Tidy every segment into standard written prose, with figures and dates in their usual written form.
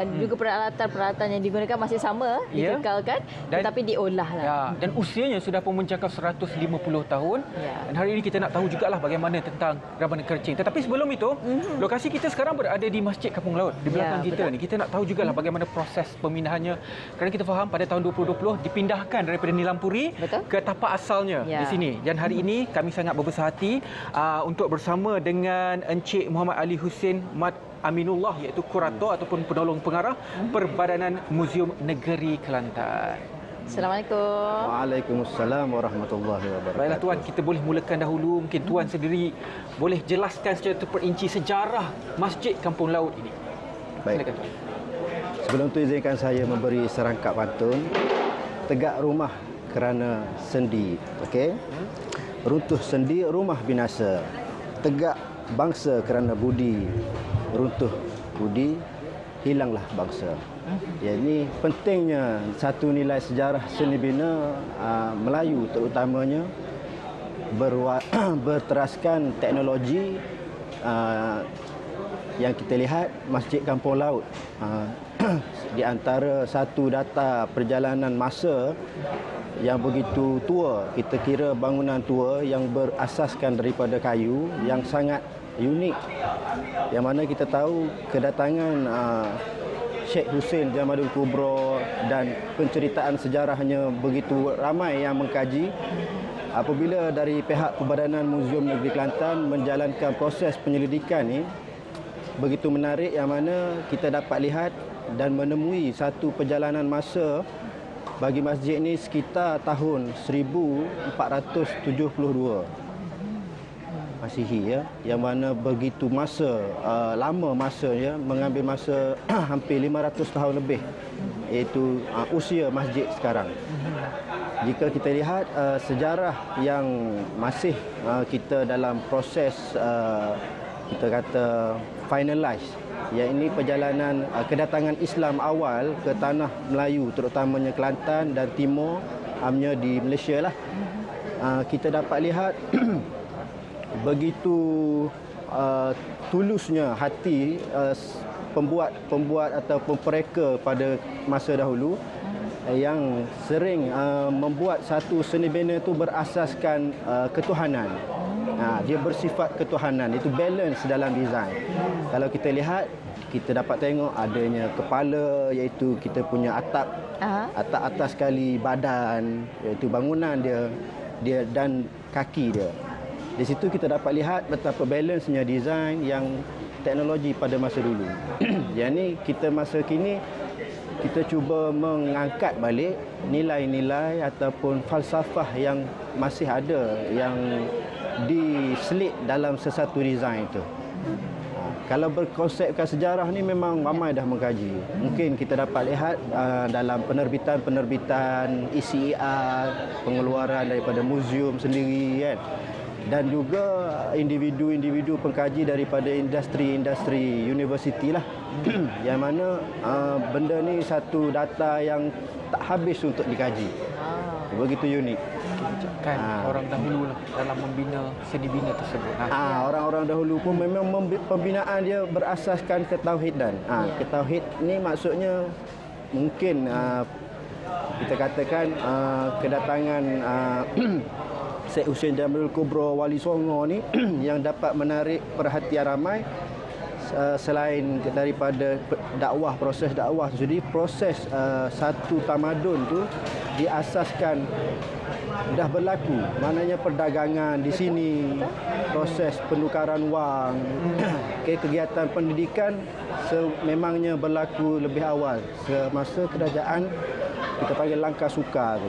Dan juga peralatan-peralatan yang digunakan masih sama, dikekalkan, tetapi diolahlah. Ya, dan usianya sudah pun mencapai 150 tahun. Dan hari ini kita nak tahu jugalah bagaimana tentang Rabana Kercing. Tetapi sebelum itu, lokasi kita sekarang berada di Masjid Kampung Laut di belakang kita ni. Kita nak tahu jugalah bagaimana proses pemindahannya. Kerana kita faham pada tahun 2020 dipindahkan daripada Nilampuri ke tapak asalnya di sini. Dan hari ini kami sangat berbesar hati untuk bersama dengan Encik Muhammad Ali Hussein Mat Aminullah, iaitu kurator ataupun penolong pengarah Perbadanan Muzium Negeri Kelantan. Assalamualaikum. Waalaikumsalam warahmatullahi wabarakatuh. Baiklah Tuan, kita boleh mulakan dahulu. Mungkin Tuan sendiri boleh jelaskan secara terperinci sejarah Masjid Kampung Laut ini. Baik. Silakan Tuan. Sebelum itu izinkan saya memberi serangkap pantun. Tegak rumah kerana sendi. Okey. Runtuh sendi rumah binasa. Tegak bangsa kerana budi. Runtuh budi, hilanglah bangsa. Ya, ini pentingnya satu nilai sejarah seni bina Melayu terutamanya berteraskan teknologi yang kita lihat Masjid Kampung Laut di antara satu data perjalanan masa yang begitu tua. Kita kira bangunan tua yang berasaskan daripada kayu yang sangat unik, yang mana kita tahu kedatangan Sheikh Hussein Jamalul Kubra dan penceritaan sejarahnya begitu ramai yang mengkaji. Apabila dari pihak Perbadanan Muzium Negeri Kelantan menjalankan proses penyelidikan ni, begitu menarik yang mana kita dapat lihat dan menemui satu perjalanan masa bagi masjid ini sekitar tahun 1472 Masihi, ya, yang mana begitu masa lama masanya, mengambil masa hampir 500 tahun lebih, iaitu usia masjid sekarang. Jika kita lihat sejarah yang masih kita dalam proses kita kata finalize, yang ini perjalanan kedatangan Islam awal ke tanah Melayu, terutamanya Kelantan dan Timur, amnya di Malaysia lah. Kita dapat lihat begitu tulusnya hati pembuat ataupun pereka pada masa dahulu yang sering membuat satu seni bina itu berasaskan ketuhanan. Dia bersifat ketuhanan, itu balance dalam design. Kalau kita lihat, kita dapat tengok adanya kepala, iaitu kita punya atap atas sekali badan, iaitu bangunan dia dan kaki dia. Di situ kita dapat lihat betapa balance-nya design yang teknologi pada masa dulu. Yang ni kita masa kini kita cuba mengangkat balik nilai-nilai ataupun falsafah yang masih ada yang diselit dalam sesuatu design itu. Kalau berkonsepkan sejarah ni memang ramai dah mengkaji. Mungkin kita dapat lihat dalam penerbitan ECER, pengeluaran daripada muzium sendiri, kan. Dan juga individu-individu pengkaji daripada industri universiti lah. Yang mana benda ni satu data yang tak habis untuk dikaji. Begitu unik. Orang dahulu lah dalam membina seni bina tersebut. Orang-orang dahulu pun memang pembinaan dia berasaskan ketauhidan. Ketauhid ni maksudnya mungkin kita katakan kedatangan Syekh Hussein Jamalul Kubra Wali Songo ni yang dapat menarik perhatian ramai. Selain daripada dakwah, proses dakwah sendiri, proses satu tamadun tu diasaskan dah berlaku. Maknanya perdagangan di sini, proses penukaran wang, kegiatan pendidikan memangnya berlaku lebih awal semasa kerajaan kita panggil langkah suka tu.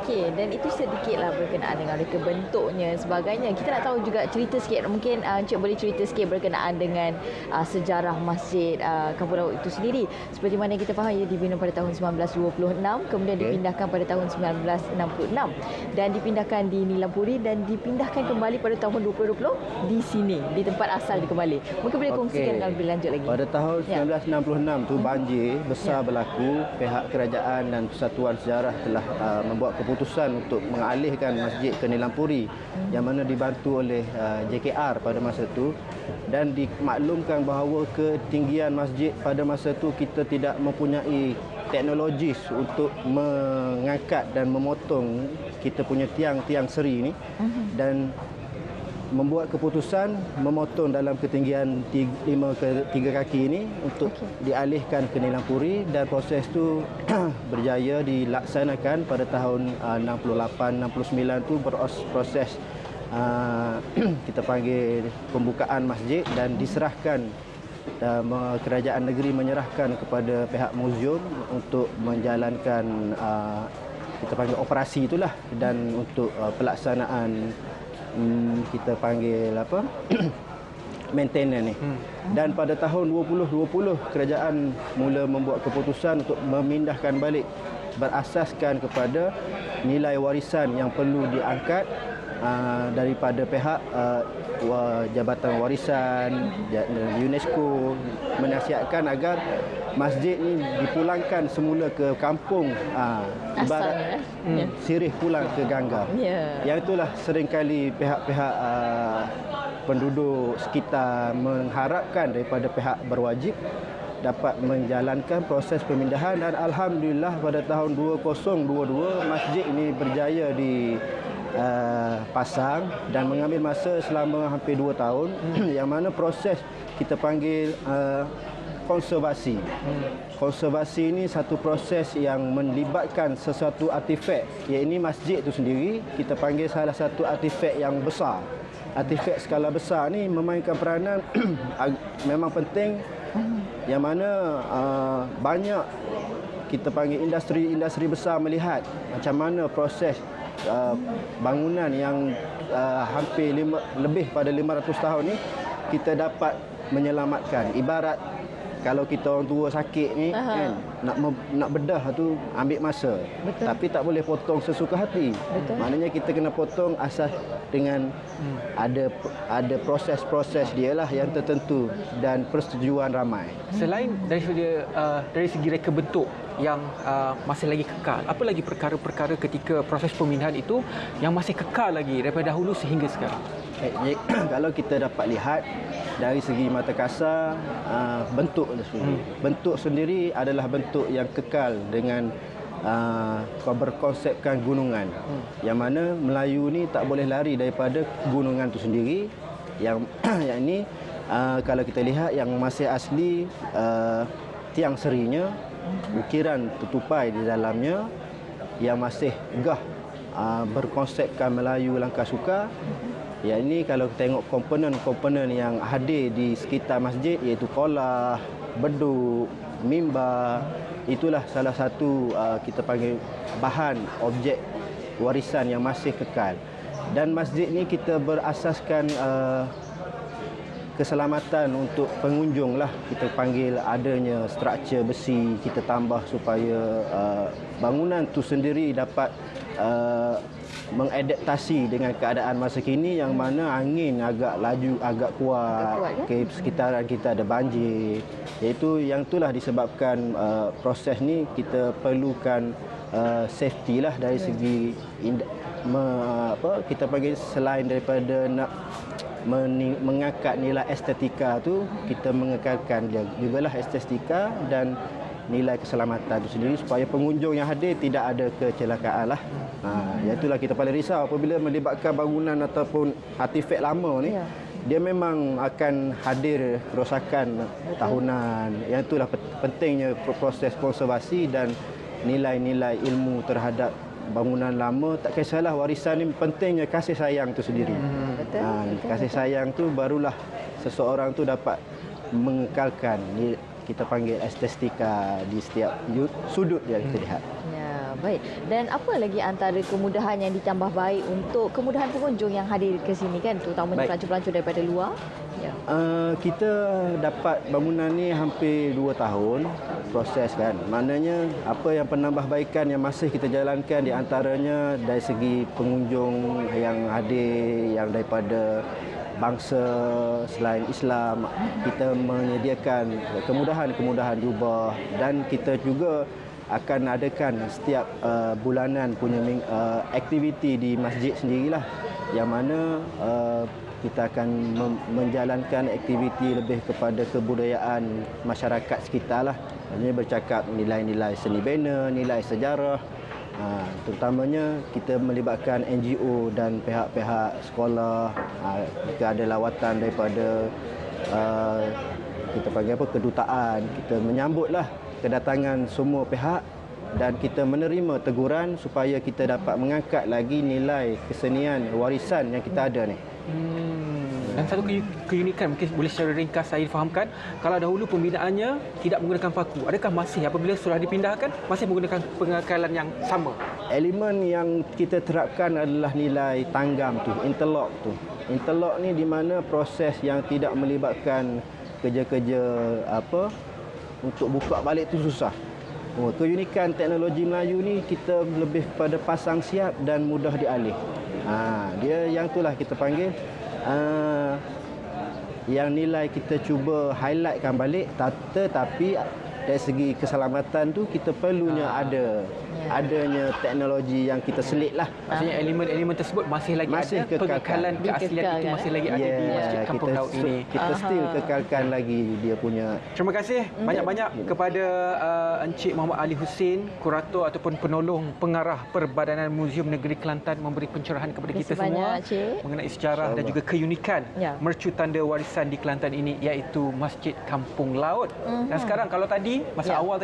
Okey, dan itu sedikitlah berkenaan dengan reka bentuknya sebagainya. Kita nak tahu juga cerita sikit, mungkin Encik boleh cerita sikit berkenaan dengan sejarah Masjid Kampung Laut itu sendiri. Seperti mana kita faham, ia dibina pada tahun 1926, kemudian dipindahkan pada tahun 1966 dan dipindahkan di Nilampuri dan dipindahkan kembali pada tahun 2020 di sini, di tempat asal dia kembali. Mungkin boleh kongsikan dengan lebih lanjut lagi. Pada tahun 1966 tu banjir besar berlaku. Pihak kerajaan dan Persatuan Sejarah telah membuat keputusan untuk mengalihkan masjid ke Nilampuri, yang mana dibantu oleh JKR pada masa itu, dan maklumkan bahawa ketinggian masjid pada masa itu kita tidak mempunyai teknologis untuk mengangkat dan memotong kita punya tiang-tiang seri ini, dan membuat keputusan memotong dalam ketinggian 5 ke 3 kaki ini untuk dialihkan ke nilam puri, dan proses itu berjaya dilaksanakan pada tahun 68-69 tu proses kita panggil pembukaan masjid dan diserahkan, kerajaan negeri menyerahkan kepada pihak muzium untuk menjalankan kita panggil operasi itulah, dan untuk pelaksanaan kita panggil apa maintenance ni. Dan pada tahun 2020 kerajaan mula membuat keputusan untuk memindahkan balik berasaskan kepada nilai warisan yang perlu diangkat daripada pihak Jabatan Warisan UNESCO, menasihatkan agar masjid ni dipulangkan semula ke kampung, ibarat sirih pulang ke Gangga. Yang itulah seringkali pihak-pihak penduduk sekitar mengharapkan daripada pihak berwajib dapat menjalankan proses pemindahan, dan alhamdulillah pada tahun 2022 masjid ini berjaya di pasang dan mengambil masa selama hampir 2 tahun yang mana proses kita panggil konservasi. Konservasi ini satu proses yang melibatkan sesuatu artifak, iaitu masjid itu sendiri kita panggil salah satu artifak yang besar. Artifak skala besar ni memainkan peranan memang penting, yang mana banyak kita panggil industri besar melihat macam mana proses bangunan yang hampir lebih pada 500 tahun ni kita dapat menyelamatkan. Ibarat kalau kita orang tua sakit ni kan, nak bedah tu ambil masa. Betul. Tapi tak boleh potong sesuka hati. Betul. Maknanya kita kena potong asas dengan ada proses-proses dia lah yang tertentu dan persetujuan ramai. Selain dari segi reka bentuk yang masih lagi kekal, apa lagi perkara-perkara ketika proses pemindahan itu yang masih kekal lagi daripada dahulu sehingga sekarang? Kalau kita dapat lihat dari segi mata kasar, bentuk sendiri. Bentuk sendiri adalah bentuk yang kekal dengan berkonsepkan gunungan. Yang mana Melayu ni tak boleh lari daripada gunungan itu sendiri. Yang ini kalau kita lihat yang masih asli, tiang serinya, ukiran tutupai di dalamnya yang masih gah berkonsepkan Melayu Langkah Suka. Yang ini kalau kita tengok komponen-komponen yang hadir di sekitar masjid, iaitu kolah, beduk, mimbar, itulah salah satu kita panggil bahan objek warisan yang masih kekal. Dan masjid ni kita berasaskan keselamatan untuk pengunjung lah, kita panggil adanya struktur besi, kita tambah supaya bangunan tu sendiri dapat mengadaptasi dengan keadaan masa kini, yang mana angin agak laju, agak kuat ke sekitaran kita ada banjir. Iaitu yang itulah disebabkan proses ni kita perlukan safety lah dari segi kita panggil, selain daripada nak mengangkat nilai estetika tu, kita mengekalkan jugalah estetika dan nilai keselamatan itu sendiri supaya pengunjung yang hadir tidak ada kecelakaan lah. Itulah kita paling risau apabila melibatkan bangunan ataupun artifak lama ni. Dia memang akan hadir kerosakan tahunan. Yang itulah pentingnya proses konservasi dan nilai-nilai ilmu terhadap bangunan lama. Tak kisahlah warisan ni, pentingnya kasih sayang tu sendiri. Kasih sayang tu barulah seseorang tu dapat mengekalkan kita panggil estetika di setiap sudut yang kita lihat. Ya, baik. Dan apa lagi antara kemudahan yang ditambah baik untuk kemudahan pengunjung yang hadir ke sini kan, terutamanya pelancong-pelancong daripada luar? Ya. Kita dapat bangunan ni hampir 2 tahun proses kan. Maknanya apa yang penambahbaikan yang masih kita jalankan di antaranya dari segi pengunjung yang hadir yang daripada bangsa selain Islam, kita menyediakan kemudahan-kemudahan jubah, dan kita juga akan adakan setiap bulanan punya aktiviti di masjid sendirilah, yang mana kita akan menjalankan aktiviti lebih kepada kebudayaan masyarakat sekitar lah. Maksudnya bercakap nilai-nilai seni bina, nilai sejarah. Terutamanya kita melibatkan NGO dan pihak-pihak sekolah. Jika ada lawatan daripada kita panggil kedutaan, kita menyambutlah kedatangan semua pihak dan kita menerima teguran supaya kita dapat mengangkat lagi nilai kesenian warisan yang kita ada ni. Dan satu keunikan mungkin boleh secara ringkas saya fahamkan, kalau dahulu pembinaannya tidak menggunakan paku, adakah masih apabila sudah dipindahkan masih menggunakan pengakalan yang sama? Elemen yang kita terapkan adalah nilai tanggam tu, interlock tu. Interlock ni di mana proses yang tidak melibatkan kerja-kerja untuk buka balik tu susah. Keunikan teknologi Melayu ni kita lebih kepada pasang siap dan mudah dialih. Dia yang itulah kita panggil yang nilai kita cuba highlightkan balik, tetapi dari segi keselamatan tu kita perlunya adanya teknologi yang kita selitlah. Maksudnya elemen-elemen tersebut masih lagi ada, pengekalan keaslian itu masih lagi ada di Masjid Kampung Laut ini. Kita still kekalkan lagi dia punya. Terima kasih banyak-banyak kepada Encik Muhammad Ali Husin, kurator ataupun penolong pengarah Perbadanan Muzium Negeri Kelantan, memberi pencerahan kepada kita semua mengenai sejarah dan juga keunikan mercu tanda warisan di Kelantan ini, iaitu Masjid Kampung Laut. Dan sekarang kalau tadi masa awal